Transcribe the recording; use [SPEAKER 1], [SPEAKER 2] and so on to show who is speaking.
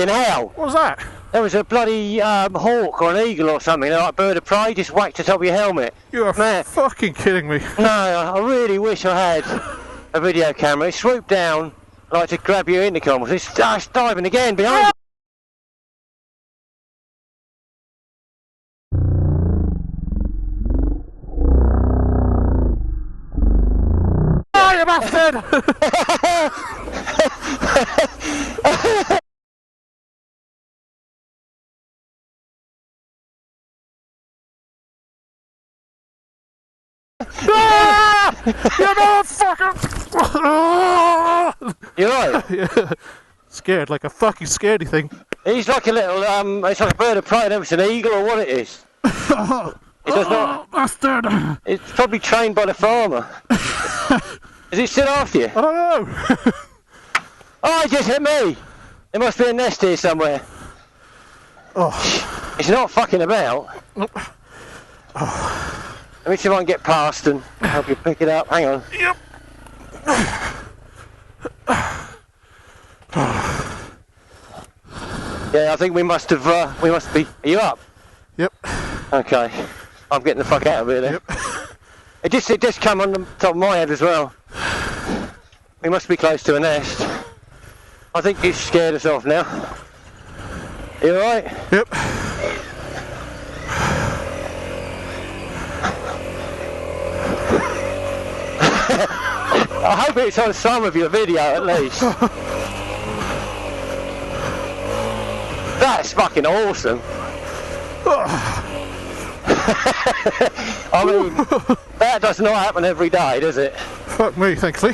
[SPEAKER 1] Fucking hell!
[SPEAKER 2] What was that?
[SPEAKER 1] There was a bloody hawk or an eagle or something, like a bird of prey, just whacked the top of your helmet.
[SPEAKER 2] You are fucking kidding me.
[SPEAKER 1] No, I really wish I had a video camera. It swooped down, like to grab your intercom. It's diving again behind you.
[SPEAKER 2] Oh, you bastard! You motherfucker!
[SPEAKER 1] You're right.
[SPEAKER 2] Yeah. Scared, like a fucking scaredy thing.
[SPEAKER 1] He's like a little, it's like a bird of prey. I don't know if it's an eagle or what it is. It does not.
[SPEAKER 2] Bastard!
[SPEAKER 1] It's probably trained by the farmer. Is it still after you?
[SPEAKER 2] I don't know.
[SPEAKER 1] Oh, it just hit me. There must be a nest here somewhere.
[SPEAKER 2] Oh.
[SPEAKER 1] It's not fucking about.
[SPEAKER 2] Oh.
[SPEAKER 1] Let me see if I can get past and help you pick it up. Hang on.
[SPEAKER 2] Yep.
[SPEAKER 1] Yeah, I think we must have. We must be. Are you up?
[SPEAKER 2] Yep.
[SPEAKER 1] Okay. I'm getting the fuck out of here then.
[SPEAKER 2] Yep.
[SPEAKER 1] It just come on the top of my head as well. We must be close to a nest. I think it's scared us off now. You alright?
[SPEAKER 2] Yep.
[SPEAKER 1] I hope it's on some of your video at least. That's fucking awesome. I mean, that does not happen every day, does it?
[SPEAKER 2] Fuck me, thankfully.